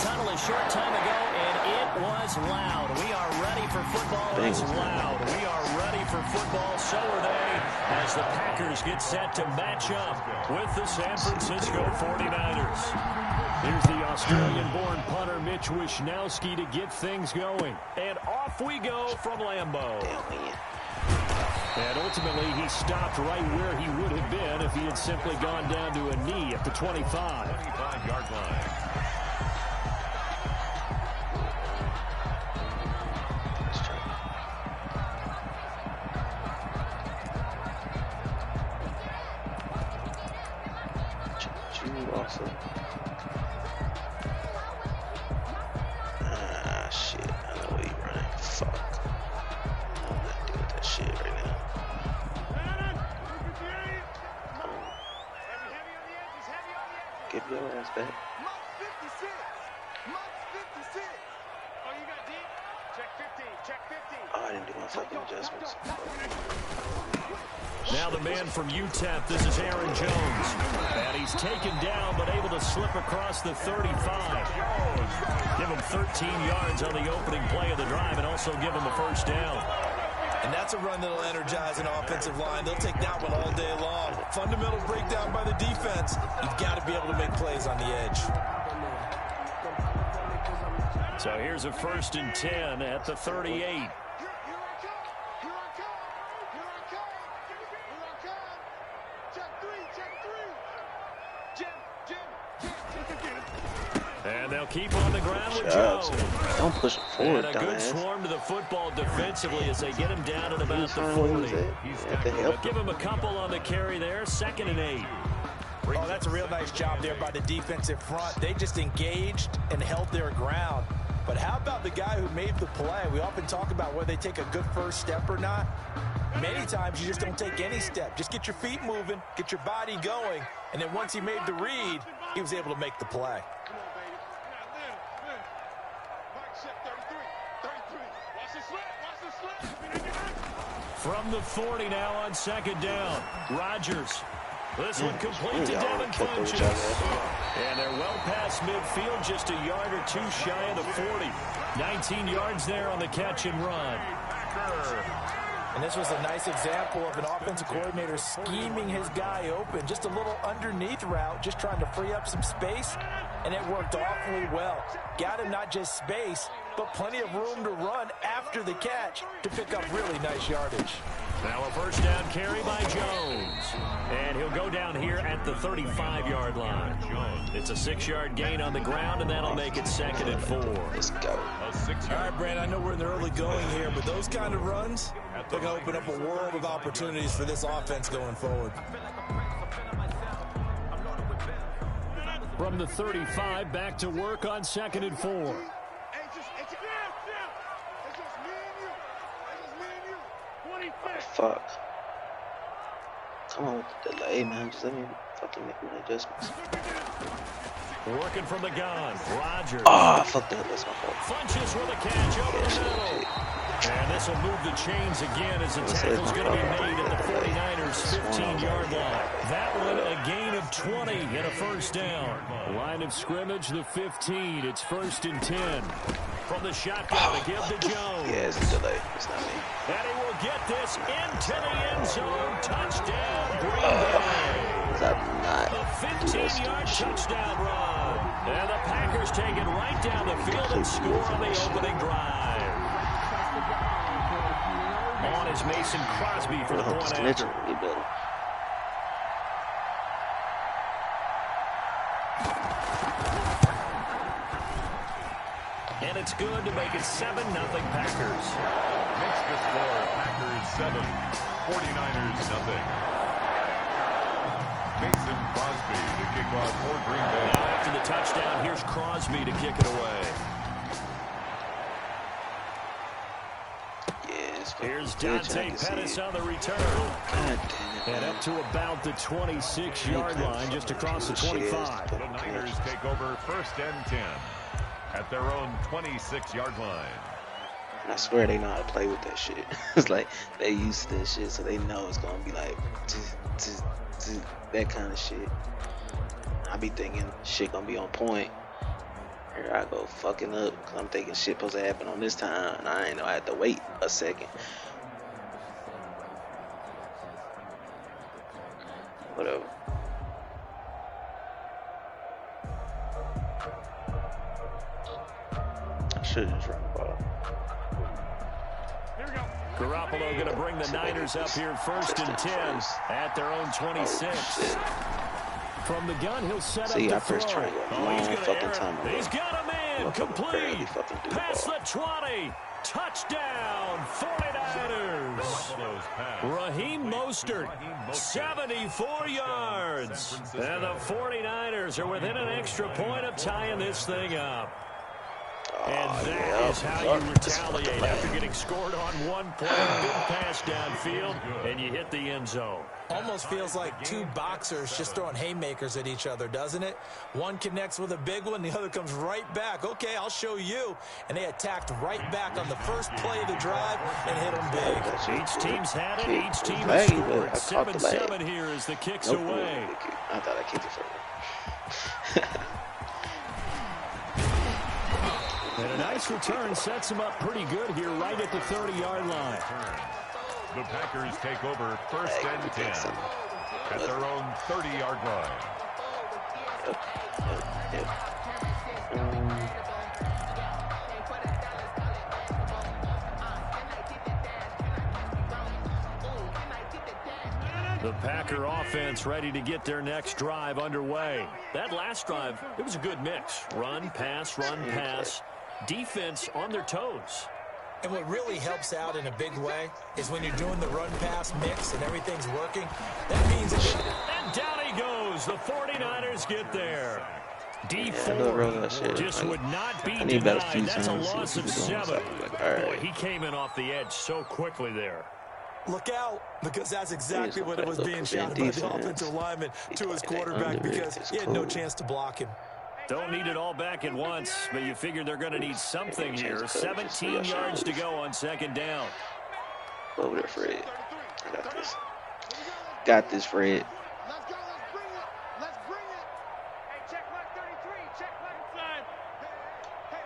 tunnel a short time ago, and it was loud. We are ready for football. It's loud. We are ready for football. So are they, as the Packers get set to match up with the San Francisco 49ers. Here's the Australian-born punter Mitch Wishnowsky to get things going. And off we go from Lambeau. And ultimately, he stopped right where he would have been if he had simply gone down to a knee at the 25. 25-yard line. Shit. I know where you running. Fuck. I don't have to deal with that shit right now. Give your ass back. Oh, I didn't do my fucking adjustments. Now the man from UTEP, this is Aaron Jones. And he's taken down, but able to slip across the 35. Give him 13 yards on the opening play of the drive and also give him a first down. And that's a run that'll energize an offensive line. They'll take that one all day long. Fundamental breakdown by the defense. You've got to be able to make plays on the edge. So here's a 1st and 10 at the 38. And they'll keep on the ground with Jones. Don't push him forward, and a good swarm to the football defensively as they get him down at about the 40. Give him a couple on the carry there. 2nd and 8. Oh, that's a real nice job there by the defensive front. They just engaged and held their ground. But how about the guy who made the play? We often talk about whether they take a good first step or not. Many times you just don't take any step. Just get your feet moving, get your body going, and then once he made the read, he was able to make the play. From the 40 now on 2nd down. Rodgers. This one complete to Devin Funchess. And they're well past midfield, just a yard or two shy of the 40. 19 yards there on the catch and run. And this was a nice example of an offensive coordinator scheming his guy open. Just a little underneath route, just trying to free up some space. And it worked awfully well. Got him not just space, but plenty of room to run after the catch to pick up really nice yardage. Now a first down carry by Jones. And he'll go down here at the 35-yard line. It's a 6-yard gain on the ground, and that'll make it 2nd and 4. Let's go. All right, Brandon, I know we're in the early going here, but those kind of runs, they're going to open up a world of opportunities for this offense going forward. From the 35, back to work on 2nd and 4. Fuck. Come on with the delay, man. Just let me fucking make my adjustments. Working from the gun. Rodgers. Ah, fuck that. That's my fault. Funchess with a catch over the middle. And this will move the chains again as the tackle's going to be made at the 49ers' 15-yard line. That one a gain of 20 and a first down. Line of scrimmage, the 15. It's 1st and 10. From the shotgun to give to Jones. Yeah, it's a delay. It's not me. And he will get this into the end zone. Touchdown, Green Bay. Is that not a 15-yard touchdown run. And the Packers take it right down the field and score on the opening drive. On is Mason Crosby for the point after. And it's good to make it 7-0 Packers. Makes the score Packers 7, 49ers 0. Mason Crosby to kick off for Green Bay. Now after the touchdown, here's Crosby to kick it away. Here's Dante Pettis on the return. And up to about the 26-yard line, just across the 25. The Niners take over 1st and 10 at their own 26-yard line. I swear they know how to play with that shit. It's like they used to this shit, so they know it's gonna be like that kind of shit. I be thinking shit gonna be on point. Here I go fucking up because I'm thinking shit supposed to happen on this time, and I ain't know I had to wait a second. Whatever. I should just run the ball. Garoppolo going to bring the Niners up here 1st and 10 at their own 26. Oh, from the gun, he'll set up I the pressed throw. triangle Oh, long he's gonna fucking air it. time ago. He's got a man. Complete. Past the 20. Touchdown, 49ers. Raheem Mostert, 74 yards. And the 49ers are within an extra point of tying this thing up. And that is how you retaliate after getting scored on one play. Big pass downfield, and you hit the end zone. Almost feels like two boxers just throwing haymakers at each other, doesn't it? One connects with a big one, the other comes right back. Okay, I'll show you. And they attacked right back on the first play of the drive and hit them big. Each team's had it. Each team has scored. 7-7 here as the kick's away. I thought I kicked it further. And a nice return sets him up pretty good here right at the 30-yard line. The Packers take over 1st and 10 at their own 30-yard line. The Packer offense ready to get their next drive underway. That last drive, it was a good mix. Run, pass. Defense on their toes. And what really helps out in a big way is when you're doing the run-pass mix and everything's working. That means and down he goes. The 49ers get there. D4 just would not be denied. That's a loss of 7. Boy, he came in off the edge so quickly there. Look out, because that's exactly what it was being shouted by the offensive lineman to his quarterback because he had no chance to block him. Don't need it all back at once, but you figure they're going to need something here. 17 yards to go on 2nd down. Over there, Fred. I got this. Got this, Fred. Let's go. Let's bring it. Hey, check mark 33. Check mark inside. Hey.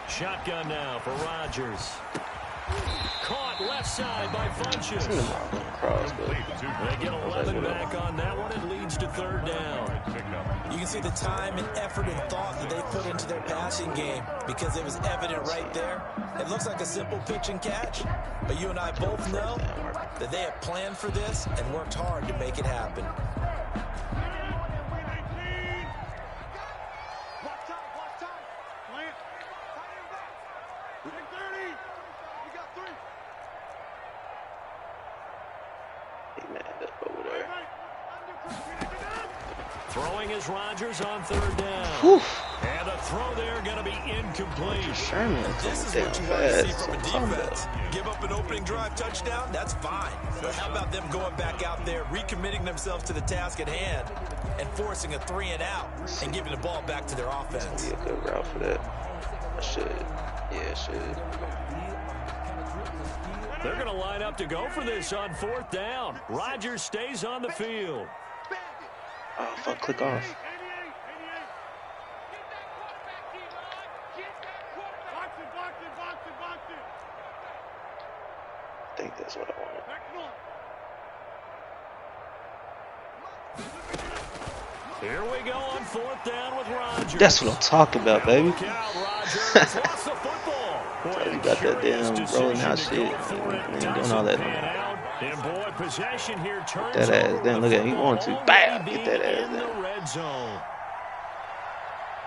Shotgun now for Rodgers. Caught left side by Funches. They get 11 back on that one. It leads to 3rd down. You can see the time and effort and thought that they put into their passing game because it was evident right there. It looks like a simple pitch and catch, but you and I both know that they have planned for this and worked hard to make it happen. Throwing is Rodgers on 3rd down. Whew. And a throw there going to be incomplete. This is what you want to see from a defense. Give up an opening drive touchdown, that's fine. But how about them going back out there, recommitting themselves to the task at hand, and forcing a 3 and out, and giving the ball back to their offense? Be a good route for that. I should. Yeah, I should. They're going to line up to go for this on 4th down. Rodgers stays on the field. Oh, fuck, click off. I think that's what I wanted. Here we go on 4th down with Rodgers. That's what I'm talking about, baby. Look out, Rodgers. Lost the football. Boy, You got that damn rolling out shit. You ain't doing all that. And boy, possession here turns Get that ass down. Look at him. He want to. Bam! Get that ass in the down. red zone.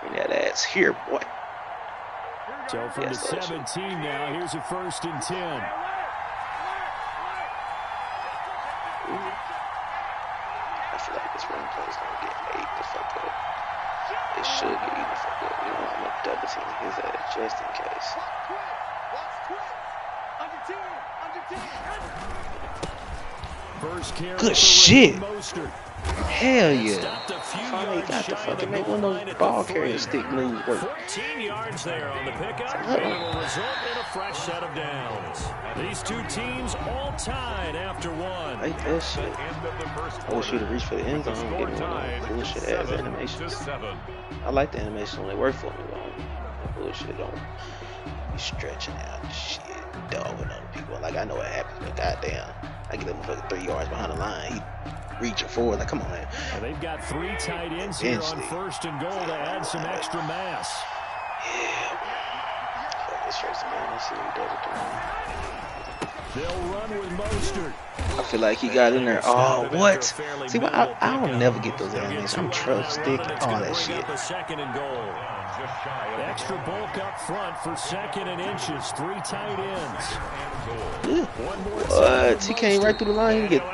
Bring that ass here, boy. So from the 17 now, here's a 1st and 10. I feel like this run play is going to get ate the fuck up. It should get eaten the fuck up. You know, I'm going to double team his ass just in case. First carry Good shit. Mostert. Hell yeah. Finally got the fucking make one of those ball carrying stick moves work. 14 yards there on the pickup, and it will result in a fresh set of downs. These two teams all tied after one. I like that shit. I wish you'd have reached for the end zone and get me one of those bullshit ass animations. I like the animation when they work for me, but that bullshit don't be stretching out and shit, dogging other people. Like, I know what happens, but goddamn, I get that motherfucker 3 yards behind the line. He reaching forward, like, come on, man. And they've got 3 tight ends here on 1st and goal to add some extra mass. Yeah. Fuck this race, man. Let's see what he does with the run. They'll run with Mostert. I feel like he got in there. Oh, what? See, I don't never get those animations. I'm trust stick, all that shit. 2nd and goal. Extra bulk up front for 2nd and inches. 3 tight ends. What? He came right through the line. He get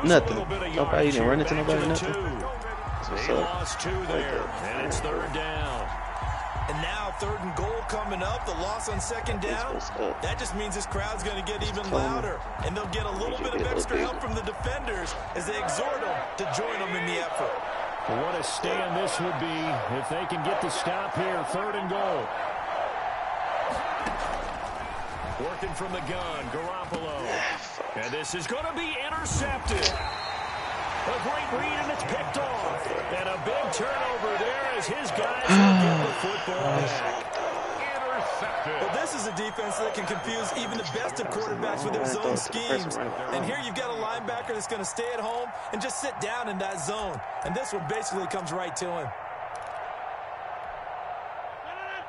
nothing. Nobody didn't run into nobody. Nothing. That's what's up. Lost 2 there, and it's 3rd down. And now 3rd and goal coming up. The loss on 2nd down. That just means this crowd's going to get even louder. And they'll get a little bit of extra help from the defenders as they exhort them to join them in the effort. What a stand this would be if they can get the stop here. 3rd and goal. Working from the gun, Garoppolo. And this is going to be intercepted. A great read, and it's picked off. And a big turnover there as his guys will get the football back. Well, this is a defense that can confuse even the best of quarterbacks with their zone schemes. And here you've got a linebacker that's going to stay at home and just sit down in that zone. And this one basically comes right to him.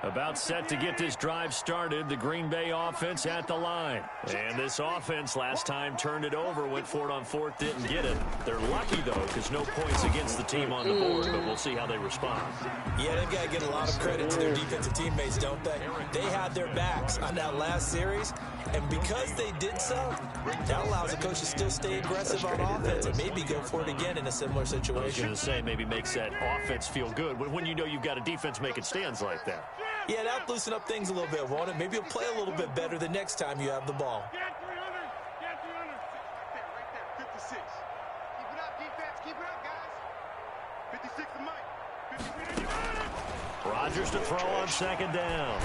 About set to get this drive started, the Green Bay offense at the line. And this offense last time turned it over, went for it on 4th, didn't get it. They're lucky, though, because no points against the team on the board, but we'll see how they respond. Yeah, they've got to get a lot of credit to their defensive teammates, don't they? They had their backs on that last series, and because they did so, that allows the coach to still stay aggressive on offense and maybe go for it again in a similar situation. I was going to say, maybe makes that offense feel good when you know you've got a defense making stands like that. Yeah, that'll loosen up things a little bit, won't it? Maybe you'll play a little bit better the next time you have the ball. Get 300. Get 300. Right there. 56. Keep it up, defense. Keep it up, guys. 56 to Mike. 53. Rodgers to throw on 2nd down.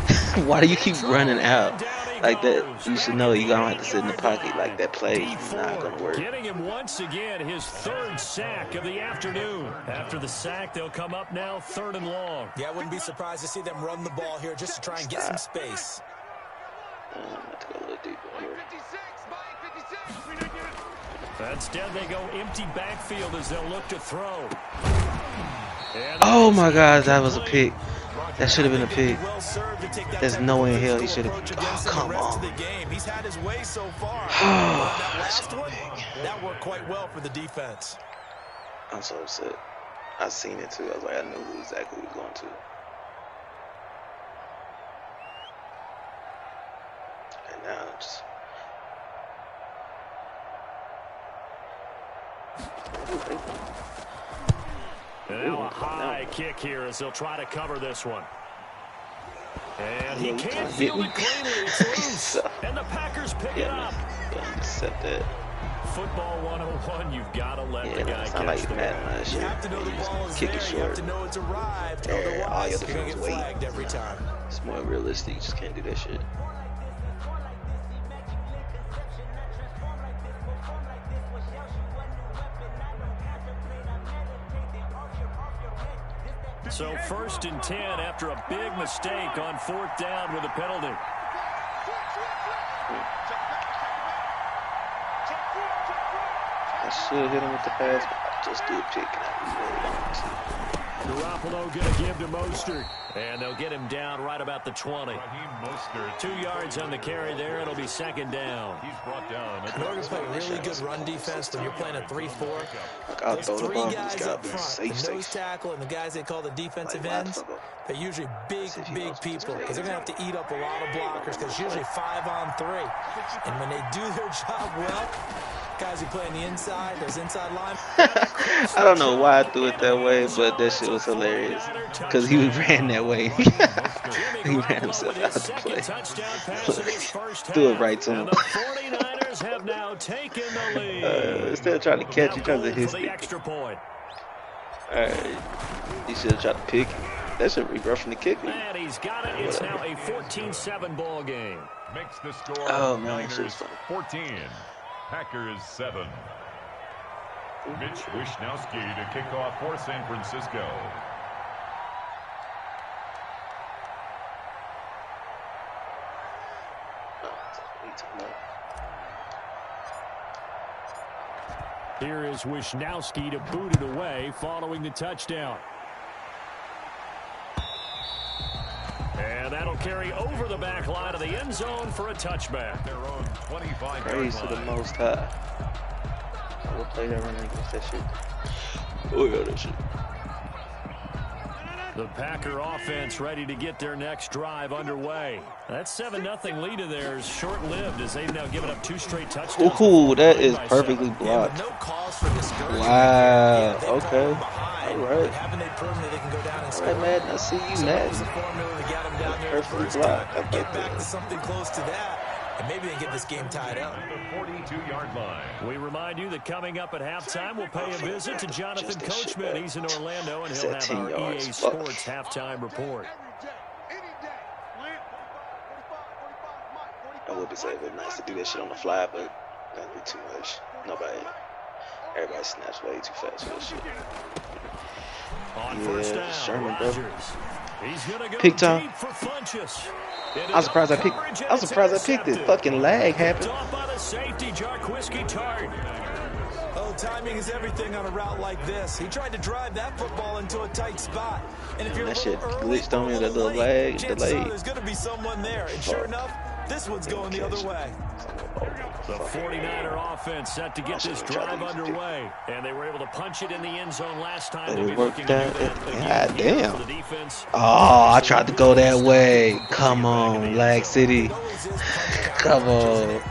Why do you keep running out like that? You should know you're going to have to sit in the pocket like that play is not going to work. Getting him once again his 3rd sack of the afternoon. After the sack, they'll come up now 3rd and long. Yeah, I wouldn't be surprised to see them run the ball here just to try and get some space. I'm going to go a little deeper here. 56, Mike. 56. Instead, they go empty backfield as they'll look to throw. Oh my God, that was a pick. That should have been a pick. There's no way in hell he should have. Oh, come on. He's had his way so far. That last one, that worked quite well for the defense. I'm so upset. I seen it too. I was like, I knew exactly who he was going to. And now I'm just. And now a high kick here as they'll try to cover this one. And he can't field it cleanly. It's loose. And the Packers pick it up. Accept that. Football 101, you've got to let the guy catch like the Madden. You have to know the ball is there. You have to know it's arrived. Otherwise, you're going to get flagged every time. It's more realistic. You just can't do that shit. So 1st and 10 after a big mistake on 4th down with a penalty. I should hit him with the pass, but I just do a pick and I really don't. Garoppolo going to give to Mostert. And they'll get him down right about the 20. 2 yards on the carry there. It'll be 2nd down. He's brought down. In order to play really good run defense when you're playing a 3-4, those throw the 3 ball, guys up front, safe, the nose tackle and the guys they call the defensive ends, they're usually big people because they're going to have to eat up a lot of blockers because usually 5-on-3. And when they do their job well, guys who play on the inside, those inside line. I don't know why I threw it that way, but that shit was hilarious because he ran that way. He ran himself out the play. Threw it right to him. The 49ers have now taken the lead. Instead of trying to catch, he tries to hit the it. extra point. Alright. He should have tried to pick it. That should be rough from the kicker. And he's got it. It's now a 14-7 ball game. Makes the score Niners 14. Packers 7. Mitch Wishnowski to kick off for San Francisco. Here is Wishnowski to boot it away following the touchdown. And that'll carry over the back line of the end zone for a touchback. Their own 25. Praise to the Most High. I will play that run against that shit. Oh, yeah, that shit. The Packer offense ready to get their next drive underway. That 7-0 lead of theirs short-lived as they've now given up 2 straight touchdowns. Ooh, that is perfectly blocked. No cause for discouragement. Wow. Okay. All right. Haven't they proven that they can go down and All right, Madden. I see you, Madden. the formula to get them down there Perfectly blocked. I get get back to that. something close to that, and maybe they can get this game tied up. The 42-yard line. We remind you that coming up at halftime, we'll pay a visit to Jonathan Coachman. He's in Orlando, and he'll have our EA Sports halftime report. I would be saying it's nice to do that shit on the fly, but that'd be too much. Everybody snaps way too fast for this shit. On first down, Sherman, bro. Rodgers. He's gonna go Pick time. deep for Funchess. I'm surprised I picked it. Fucking lag happened. Off by the safety, Jarquiski Tart. Oh, timing is everything on a route like this. He tried to drive that football into a tight spot. And if you're That a shit little early, glitched on me, a that little late, lag, chances delay. are there's going to be someone there. And sure enough, this one's going the other way. The 49er offense set to get this drive underway. And they were able to punch it in the end zone last time. It worked out. God Again damn. for the defense. Oh, I tried to go that way. Come on, Lag City. Come on. And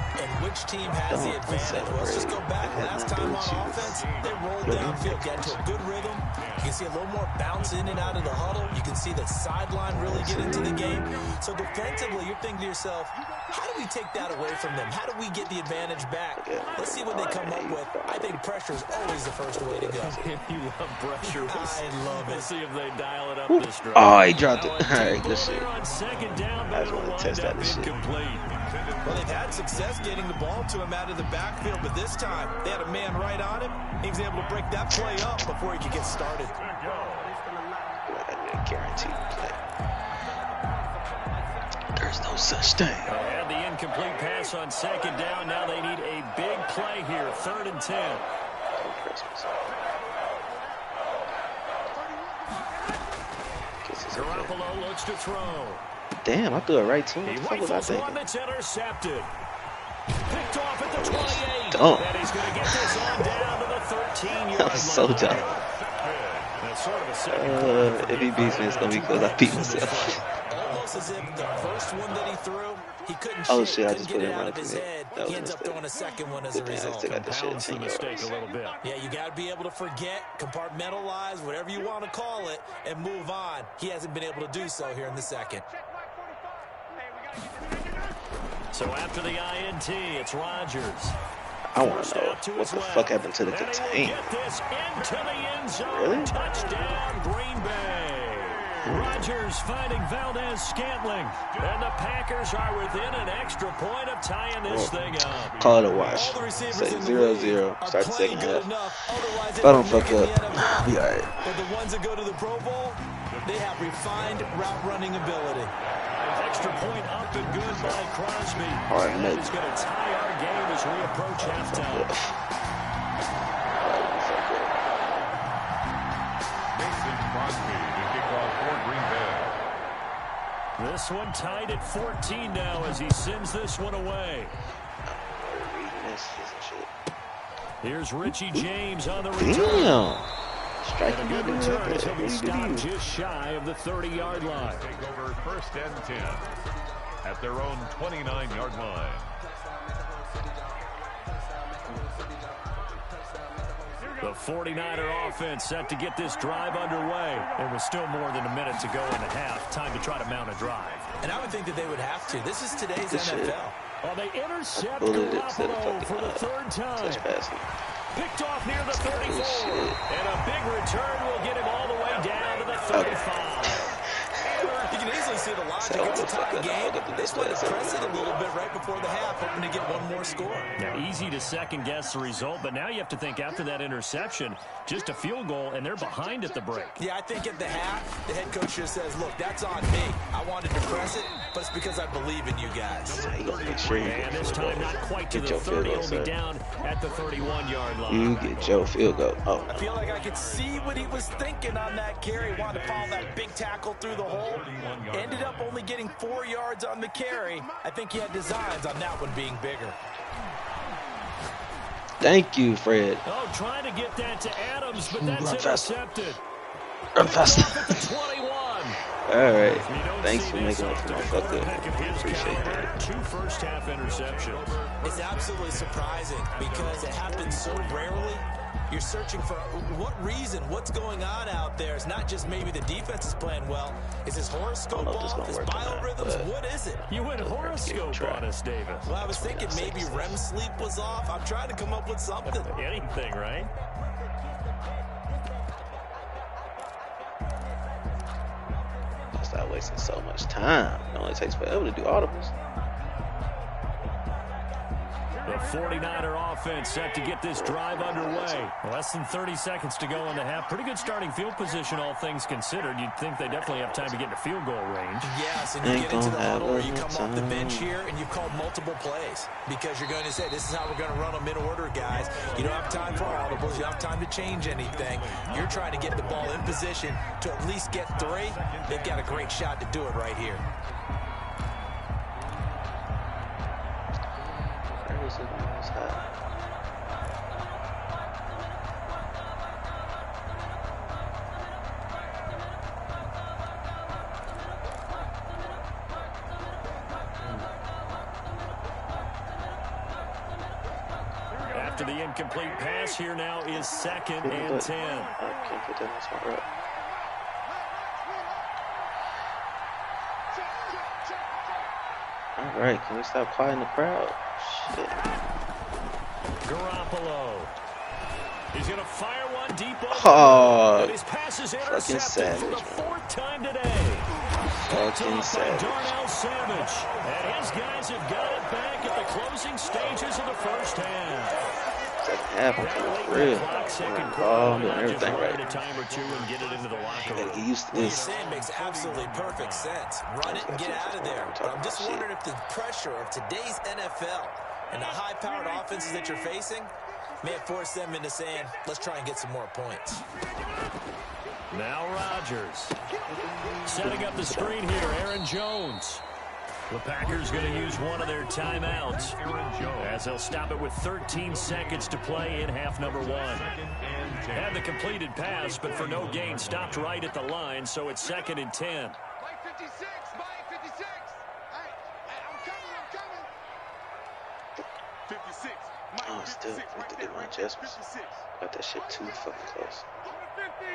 which team has the advantage? Well, let's just go back. Last time on offense, they rolled downfield, got into a good rhythm. You can see a little more bounce in and out of the huddle. You can see the sideline really get into the game. So defensively, you're thinking to yourself, how do we take that away from them? How do we get the advantage back? Let's see what they come up with. I think pressure is always the first way to go. You love pressure. I love We'll it. see if they dial it up Ooh. this drive. Oh, he dropped it. All right, good shit. On second down, but I just it'll want to wind test up out this shit. incomplete. Well, they've had success getting the ball to him out of the backfield, but this time they had a man right on him. He was able to break that play up before he could get started. I need a guaranteed play. There's no such thing. They had the incomplete pass on second down. Now they need a big play here, 3rd and 10. Garoppolo looks to throw. Damn, I threw it right to him. He What the fuck was I rifles one thinking? that's intercepted. Picked off at the 28. Dumb. And he's going to get this on down to the 13-yard line. I'm so dumb. That's sort of a second If he beats me, it's gonna be because I beat myself. Almost as if the first one that he threw, he couldn't Oh, shake, shit, I couldn't just get put it it out right of his to me. head. That was He a ends up mistake. throwing a second one as a Good thing I result. still got this shit Compounds the 10 mistake yards. a little bit. Yeah, you got to be able to forget, compartmentalize, whatever you want to call it, and move on. He hasn't been able to do so here in the second. So after the INT, it's Rodgers. I want to know what the fuck happened to the And he will contain. get this into the end zone. Really? Touchdown, Green Bay. Rodgers finding Valdez-Scantling. And the Packers are within an extra point of tying this thing up. Call it a wash. All the receivers Say in the 0-0. league are Start the playing second good half. enough. Otherwise, If I don't they fuck wouldn't up, make the I'll be NFL. alright. But the ones that go to the Pro Bowl, they have refined route running ability. Extra point up and good by Crosby. All right, And mate. that is going to tie our game as we approach halftime. Mason Crosby to kick off for Green Bay. This one tied at 14 now as he sends this one away. Here's Richie James on the return. Damn. And Strike a good return as he'll be stopped just shy of the 30-yard line. Take over 1st and 10 at their own 29-yard line. The 49er offense set to get this drive underway. There was still more than a minute to go in the half. Time to try to mount a drive. And I would think that they would have to. This is today's This shit. NFL. Well, they intercept Bullet it instead of Garoppolo for the fucking 3rd time. touch passing. Picked off near the 34. And a big return will get him all the way down to the 35. You can easily see the logic. It's a tie game. They just want to press it a little bit right before the half, hoping to get one more score. Now, easy to second-guess the result, but now you have to think after that interception, just a field goal, and they're behind at the break. Yeah, I think at the half, the head coach just says, look, that's on me. I wanted to press it, but it's because I believe in you guys. And this time, not quite to the 30. It'll be down at the 31-yard line. You get your field goal. Oh. I feel like I could see what he was thinking on that carry. Wanted to follow that big tackle through the hole. Ended up only getting 4 yards on the carry. I think he had designs on that one being bigger. Thank you, Fred. Oh, trying to get that to Adams, but that's intercepted. Run faster. 21. All right. Thanks for making up for my fuck up. Appreciate that. 2 first-half interceptions. It's absolutely surprising because it happens so rarely. You're searching for what reason, what's going on out there. It's not just maybe the defense is playing well. Is his horoscope off? His biorhythms? What is it? You went horoscope on us, Davis. Well, I was thinking maybe REM sleep was off. I'm trying to come up with something. Anything, right? Stop wasting so much time. It only takes forever to do audibles. The 49er offense set to get this drive underway. Less than 30 seconds to go in the half. Pretty good starting field position, all things considered. You'd think they definitely have time to get into field goal range. Yes, and you get into the huddle where you come off the bench here and you've called multiple plays because you're going to say, this is how we're going to run them in order, guys. You don't have time for audibles. You don't have time to change anything. You're trying to get the ball in position to at least get 3. They've got a great shot to do it right here. After the incomplete pass, here now is 2nd and 10. I can't put that on my rep. All right, can we stop quieting the crowd? Shit. Garoppolo. He's going to fire one deep over. Oh, his pass is fucking savage, for the 4th time today. Fucking savage. Darnell Savage. And his guys have got it back at the closing stages of the first half. Second half, I'm feeling real. I'm doing everything right. A time or two and get it into the locker room. Gotta get used to What you're this. saying makes absolutely perfect sense. Run it and get out of there. But I'm just wondering if the pressure of today's NFL and the high-powered offenses that you're facing may have forced them into saying, let's try and get some more points. Now Rodgers. Setting up the screen here, Aaron Jones. The Packers going to use one of their timeouts as they'll stop it with 13 seconds to play in half number 1. Had the completed pass, but for no gain, stopped right at the line, so it's 2nd and 10. Mike 56, Mike 56. Hey, I'm coming. 56. Oh, still need to do my adjustments. Got that shit too fucking close.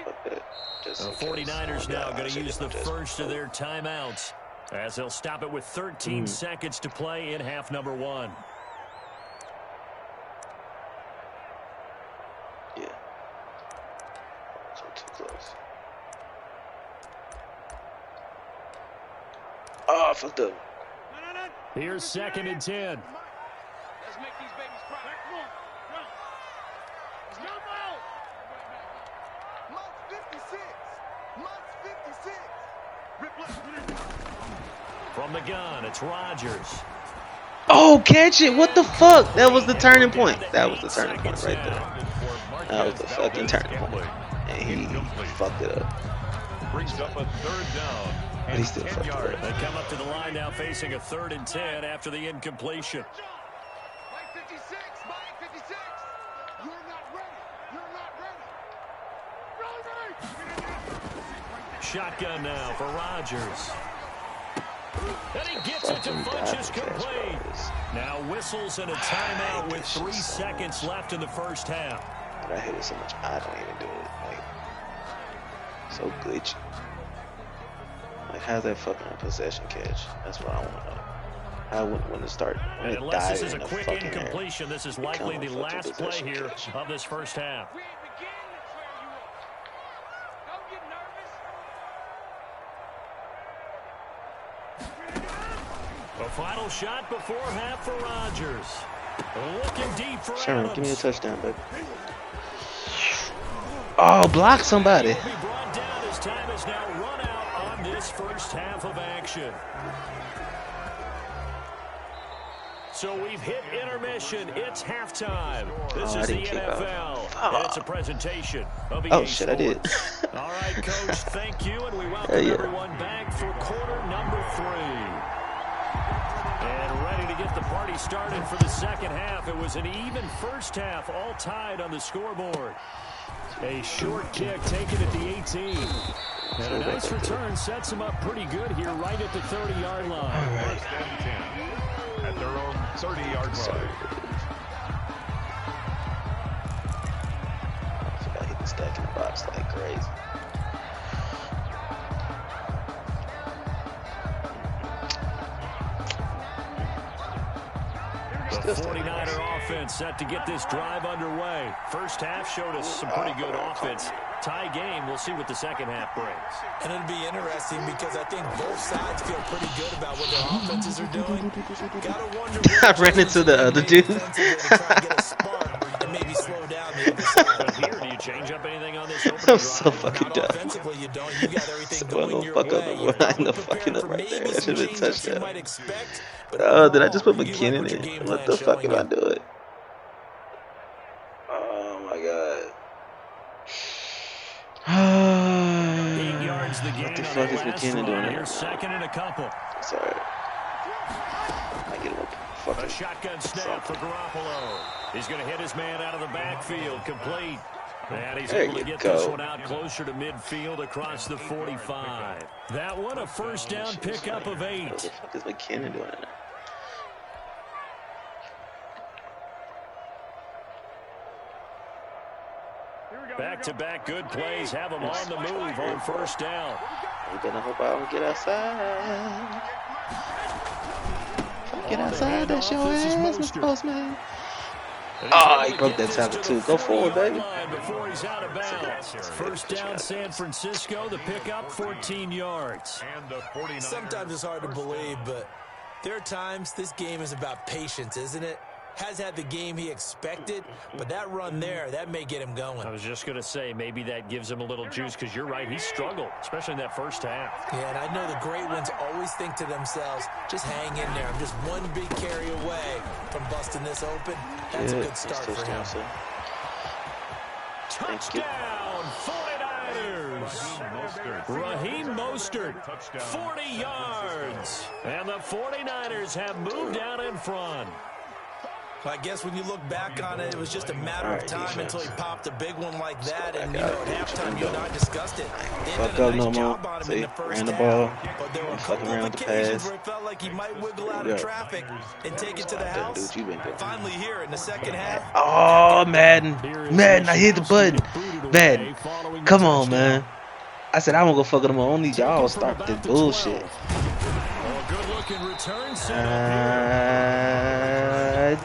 Fuck that. The 49ers now going to use the first of their timeouts as they'll stop it with 13 seconds to play in half number 1. Yeah. So too close. Oh, I fucked up. Here's 2nd and 10. Let's make these babies cry. Come on. Mike 56. Mike 56. From the gun, it's Rodgers. Oh, catch it. What the fuck? That was the turning point. That was the turning point right there. That was the fucking turning point. And he fucked it up. Brings up a 3rd down. But he still fucked it up. They come up to the line now facing a 3rd and 10 after the incompletion. Mike 56. Mike 56. You're not ready. Shotgun now for Rodgers. And he gets it to Funchess complete. Now whistles and a timeout with 3 seconds left in the first half. But I hate it so much, I don't even do it. Like, so glitchy. Like, how's that fucking possession catch? That's what I want to know. I wouldn't want to start. And unless this is a quick incompletion, this is likely the last play here of this first half. The final shot before half for Rodgers. Looking deep for Sherman, give me a touchdown, baby. Oh, block somebody. He'll be brought down as time is now run out on this first half of action. So we've hit intermission. It's halftime. This is the NFL. And it's a presentation of EA Sports. I did. All right, Coach, thank you. And we welcome everyone back for quarter number 3. And ready to get the party started for the second half. It was an even first half, all tied on the scoreboard. A short kick taken at the 18. And a nice return sets them up pretty good here right at the 30-yard line. First and 10 at their own 30-yard line. I forgot he was stacking the box like crazy. The 49er offense set to get this drive underway. First half showed us some pretty good offense. Tie game. We'll see what the second half brings. And it'll be interesting because I think both sides feel pretty good about what their offenses are doing. Gotta wonder I ran into the other dude. And maybe slow down the other side. Here, do you change up anything on this opening I'm drive? so fucking dumb. Offensively, you don't. You got everything So going your way. I know fucking up right there. That should have been touchdown. Expect, Did I just put McKinnon in? What the fuck am I doing? Oh my god. 8 yards the gain. What the fuck is McKinnon doing? Here's second and a couple. Sorry. I get him a fucking A shotgun snap for Garoppolo. He's going to hit his man out of the backfield. Complete. And he's able to get this one out closer to midfield across the 45. That one a first down pickup of 8. What the fuck is McKinnon doing? Back-to-back good plays have them on the move on first down. You better hope I don't get outside. Get outside, that's your ass, Mr. Postman. Oh, he broke that tackle too. Go forward, baby. Before he's out of bounds. First down, San Francisco. The pickup, 14 yards. Sometimes it's hard to believe, but there are times this game is about patience, isn't it? Has had the game he expected, but that run there, that may get him going. I was just going to say, maybe that gives him a little juice, because you're right, he struggled, especially in that first half. Yeah, and I know the great ones always think to themselves, just hang in there. I'm just one big carry away from busting this open. That's a good start for him. Touchdown, 49ers. Raheem Mostert, 40 yards. And the 49ers have moved out in front. I guess when you look back on it, it was just a matter of time until he popped a big one like that. And, you know, at halftime, you and I discussed it. They did a nice job on him in the first half. But there were a couple of occasions where it felt like he might wiggle out of traffic and take it to the house. Finally here in the second half. Oh, Madden. Madden, I hit the button. Madden, come on, man. I said I won't go fuck with them. Only y'all start this bullshit. Good-looking return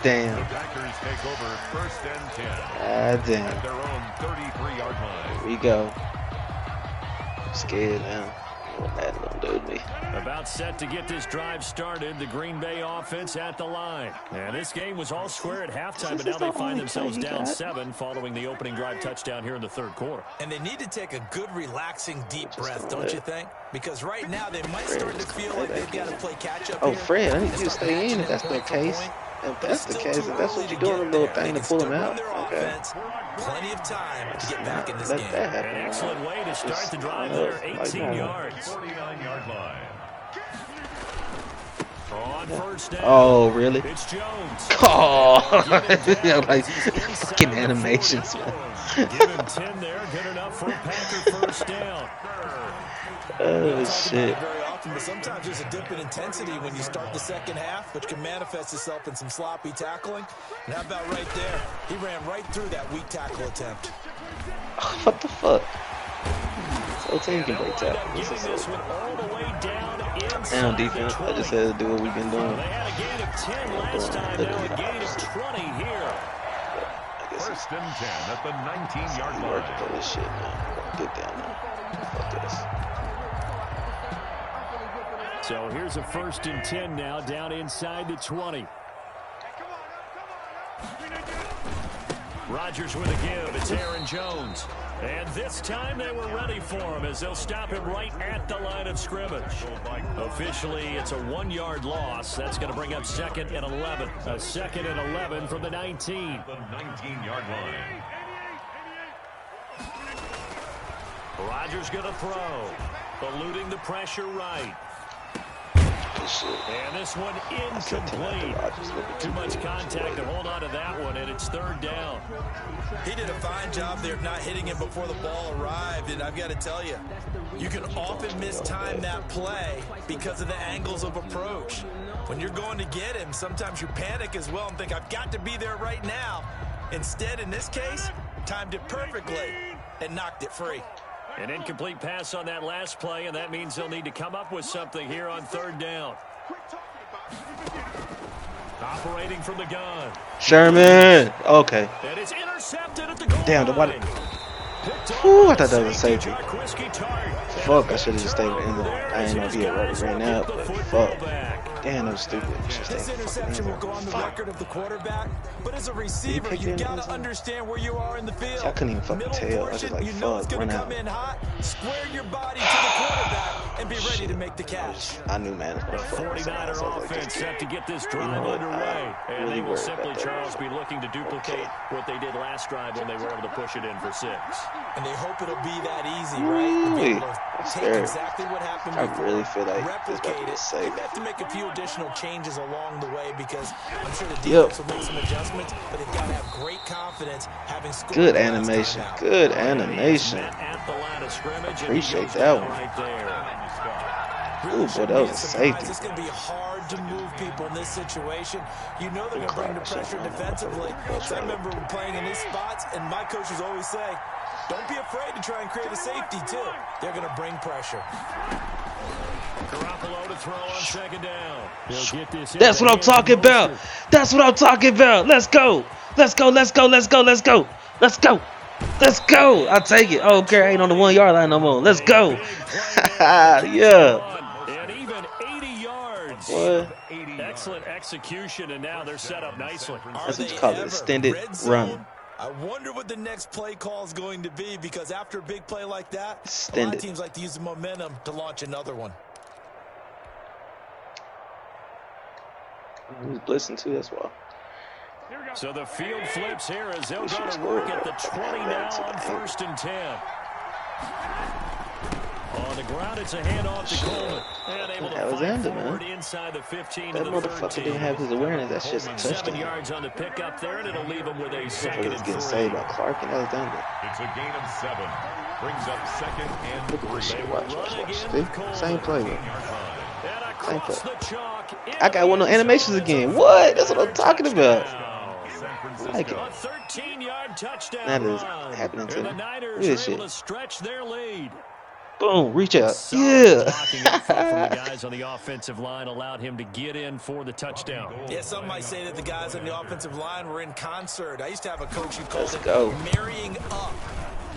Damn. The Packers take over first and 10. Damn. At their own 33-yard line. Here we go. I'm scared now. What Madden gonna do to me? About set to get this drive started. The Green Bay offense at the line. And this game was all square at halftime, but now they find themselves down 7 following the opening drive touchdown here in the third quarter. And they need to take a good, relaxing, deep breath, don't you think? Because right now they might start to feel like they've got to play catch-up here. Oh, Fred, I need you to stay in if that's the case. If that's the case, if that's what you're doing, a little thing to pull him out. Okay. Plenty of time to get back in this game. An excellent way to start the drive there, 18 yards. 49-yard line. On first down. Oh, really? It's Jones. Oh, like fucking animations, man. Give him 10 there, good enough for a Packer first down. Oh, shit. But sometimes there's a dip in intensity when you start the second half, which can manifest itself in some sloppy tackling. And how about right there? He ran right through that weak tackle attempt. What the fuck? So Whole team can break tackles. This is down defense. I just had to do what we've been doing. They had a gain of 10 last time, now a gain of 20 here. First and 10 at the 19-yard line. Working for this shit, man. Get down now. Fuck this. So here's a first and 10 now, down inside the 20. Rodgers with a give. It's Aaron Jones. And this time they were ready for him as they'll stop him right at the line of scrimmage. Officially, it's a 1-yard loss. That's going to bring up second and 11. A second and 11 from the 19. The 19-yard line. Rodgers going to throw. Eluding the pressure right. And this one incomplete. Too much contact to hold on to that one, and it's third down. He did a fine job there of not hitting him before the ball arrived, and I've got to tell you, you can often mistime that play because of the angles of approach. When you're going to get him, sometimes you panic as well and think, I've got to be there right now. Instead, in this case, timed it perfectly and knocked it free. An incomplete pass on that last play, and that means they'll need to come up with something here on third down. Operating from the gun. Sherman. Okay. That is intercepted at the goal Damn, line. Ooh, I thought that was a safety. Fuck, I should have just stayed in there. I ain't know if he had ran out, but fuck. Damn, that was stupid. This interception will go on the record of the quarterback, but as a receiver, you got to understand where you are in the field. I couldn't even fucking tell. I was just like, fuck, run out. Come in hot, square your body to the quarterback, and be ready to make the catch. I knew, man. The 49er offense set to get this drive underway. And they will simply, Charles, be looking to duplicate what they did last drive when they were able to push it in for 6. And they hope it'll be that easy, right? To be able to take exactly what happened before, I really feel like replicate it. They have to make a few additional changes along the way because I'm sure the defense will make some adjustments, but they've got to have great confidence having scored. Good animation. Good animation. Appreciate that one. Ooh, boy, that was a safety. It's going to be hard to move people in this situation. You know they're going to bring the pressure defensively. So I remember playing in these spots, and my coaches always say, don't be afraid to try and create a safety, too. They're going to bring pressure. Garoppolo to throw on second down. That's what I'm talking about. That's what I'm talking about. Let's go. Let's go. Let's go. Let's go. Let's go. Let's go. Let's go. I'll take it. I don't care. I ain't on the 1-yard line no more. Let's go. Yeah. And even 80 yards. What? Excellent execution, and now they're set up nicely. That's what you call an extended run. I wonder what the next play call is going to be because after a big play like that, a lot of teams like to use the momentum to launch another one. He's blitzing too, that's why. So the field flips here as they'll go to work at the 20 now on first and 10. On the ground, it's a handoff to Coleman. And able to Alexander, forward man. Inside the 15 that to the motherfucker 13. didn't have his awareness. That's just a 7 touchdown. yards on the pickup there, and it'll leave him with a second and 3. Getting saved by Clark and Alexander. It's a gain of 7. Brings up second and 3. See? Same play. Same play. I got one of the animations again. What? That's what I'm talking about. I like it. A 13-yard touchdown that is run. happening to me. The Niners Look at this are able shit. to stretch their lead. Boom, reach out. Yeah. Blocking effort from the guys on the offensive line allowed him to get in for the touchdown. Yeah, some might say that the guys on the offensive line were in concert. I used to have a coach who called it marrying up,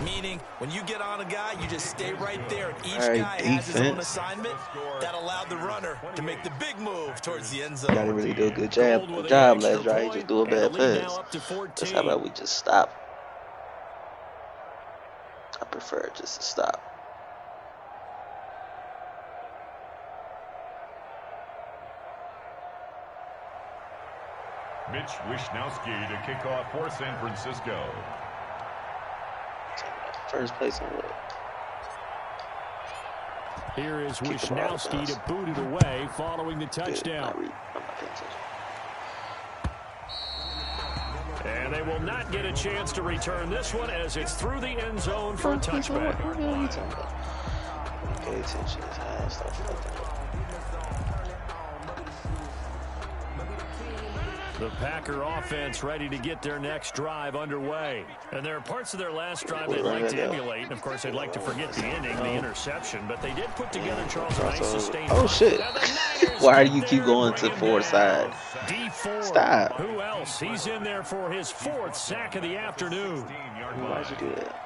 meaning when you get on a guy, you just stay right there. And each guy has his own assignment that allowed the runner to make the big move towards the end zone. Gotta really do a good job last drive. You just do a bad pass. That's how about we just stop. I prefer just to stop. Mitch Wishnowski to kick off for San Francisco. First place on what? Here is Wishnowski to boot it away following the touchdown. And they will not get a chance to return this one as it's through the end zone for a touchback. Pay attention to how stuff like that. The Packer offense ready to get their next drive underway. And there are parts of their last drive they'd like to emulate. And, of course, they'd like to forget the ending, the interception. But they did put together, Charles, a nice sustained. Oh, shit. Why do you keep going to forward side? Stop. Who else? He's in there for his 4th sack of the afternoon. Why'd you do that?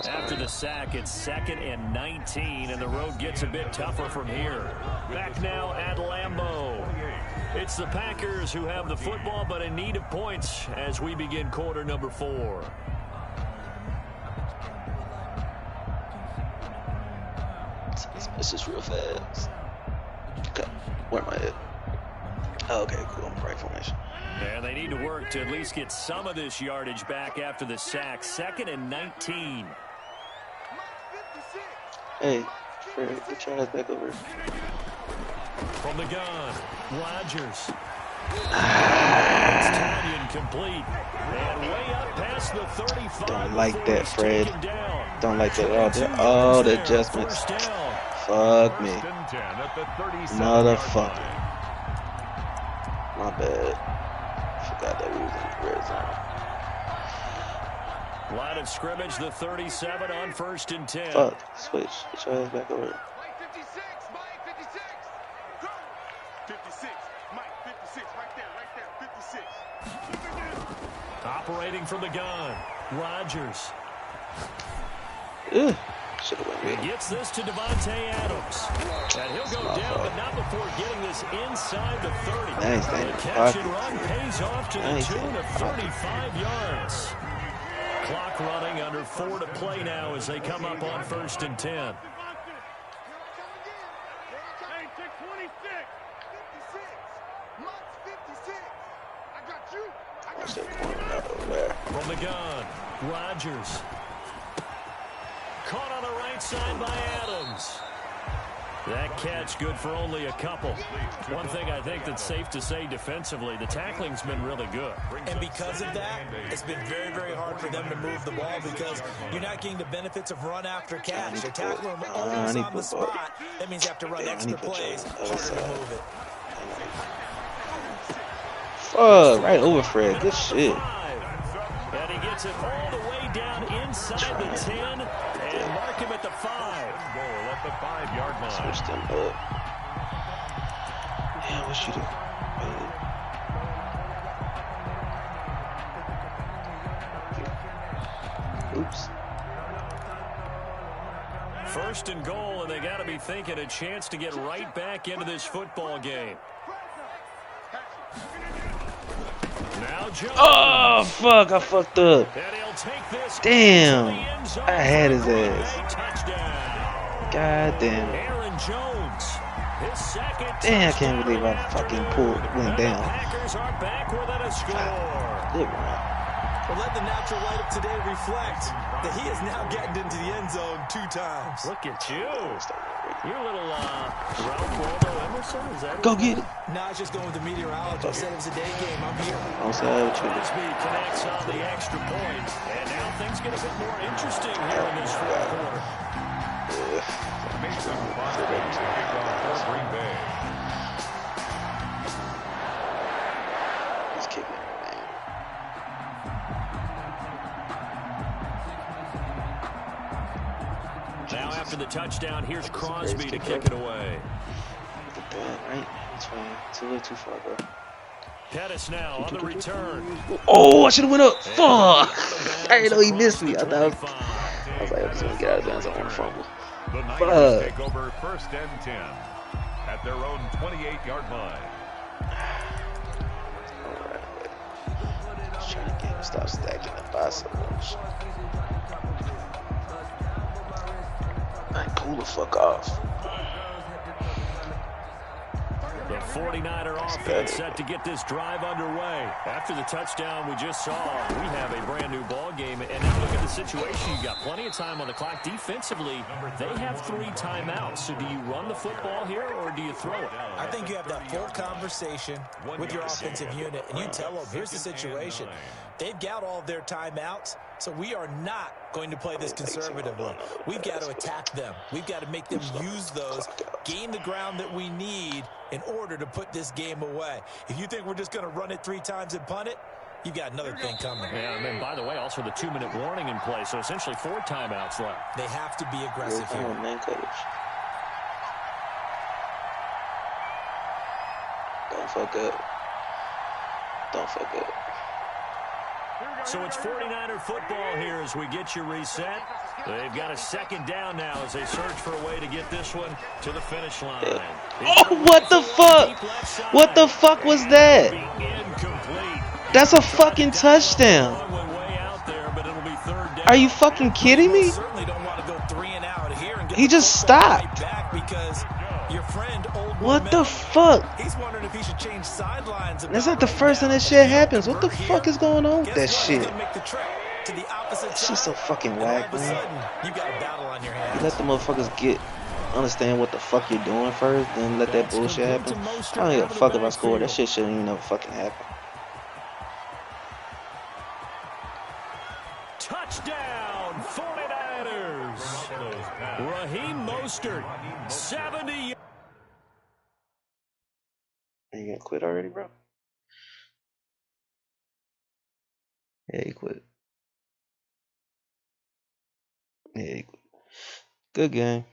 After the sack, it's 2nd and 19, and the road gets a bit tougher from here. Back now at Lambeau. It's the Packers who have the football, but in need of points as we begin quarter number 4. This is real fast. Okay, where am I at? Oh, okay, cool. I'm in the right formation. And they need to work to at least get some of this yardage back after the sack. 2nd and 19. Hey, Fred, get your ass back over. From the gun, Rodgers. It's tied incomplete. And way up past the 35. Don't like that, Fred. Don't like that at all. Oh, the adjustments. Fuck me. Motherfucker. My bad. Forgot that we was in the red zone. Line of scrimmage, the 37 on 1st and 10. Fuck. Switch. Get your ass back over. Mike 56, Mike 56. Go. 56, Mike 56, right there, 56. Operating from the gun, Rodgers. Ugh. Should have went He me. gets this to Devontae Adams. And he'll go down, but not before getting this inside the 30. Nice, the catch and run pays off to the tune of 35 yards. Clock running, under 4 to play now as they come up on 1st and 10. From the gun, Rodgers. Caught on the right side by Adams. That catch good for only a couple. One thing I think that's safe to say defensively, the tackling's been really good. And because of that, it's been very, very hard for them to move the ball because you're not getting the benefits of run after catch. They're tackling them almost on the spot. That means you have to run extra plays, harder to move it. Fuck, right over Fred. Good shit. And he gets it all the way down inside the 10 and mark him at the 5. Goal at the 5-yard line. Switch them up. Yeah, what you do? Oops. 1st and goal, and they got to be thinking a chance to get right back into this football game. Now Jones. Oh, fuck. I fucked up. And he'll take this. Damn. I had his ass. Touchdown. God damn it. Aaron Jones. His 2nd. Damn, I can't believe I fucking went down. The Packers are back within a score. Good one. Well, let the natural light of today reflect that he has now gotten into the end zone 2 times. Look at you. Your little Ralph Waldo Emerson, is that Go get it. Now it's just going with the meteorologist. Said it was a day game. I'm here. I'll say what you do. Crosby connects on the extra point. And now things get a bit more interesting here in this 4th quarter. Mason Crosby to kick off for Green Bay. He's kicking it, man. Now after the touchdown, here's Crosby to kick it away. Look at that, right? It's fine. It's a little too far, bro. Pettis now on the return. Oh, I should have went up. Fuck. I didn't know he missed me. I was like, I was going to get out of bounds. I want to fumble. The Niners take over 1st and 10 at their own 28-yard line. All right. Just trying to get him to stop stacking the bicycles. Man, cool the fuck off. The 49er offense set to get this drive underway. After the touchdown we just saw, we have a brand new ball game. And now look at the situation. You got plenty of time on the clock. Defensively, they have 3 timeouts. So do you run the football here or do you throw it? I think you have that full conversation with your offensive unit, and you tell them, here's the situation. They've got all their timeouts, so we are not going to play this conservatively. We've got to attack them. We've got to make them use those, gain the ground that we need, in order to put this game away. If you think we're just going to run it 3 times and punt it, you've got another thing coming. Yeah, and then, by the way, also the 2-minute warning in place, so essentially 4 timeouts left. They have to be aggressive here. Man, coach. Don't fuck up. Don't fuck up. So it's 49er football here as we get you reset. They've got a 2nd down now as they search for a way to get this one to the finish line. Oh, what the fuck? What the fuck was that? That's a fucking touchdown. Are you fucking kidding me? He just stopped. What the fuck? He's wondering if he should change sidelines. That's not the first time that shit happens. What the fuck is going on with that shit? It's just so fucking whack, man. You got a battle on your hands. You let the motherfuckers understand what the fuck you're doing first, then let that bullshit happen. I don't give a fuck if I score. That shit shouldn't even never fucking happen. Touchdown, 49ers. Raheem Mostert, 70. Are you gonna quit already, bro? Yeah, he quit. Yeah, he quit. Good game.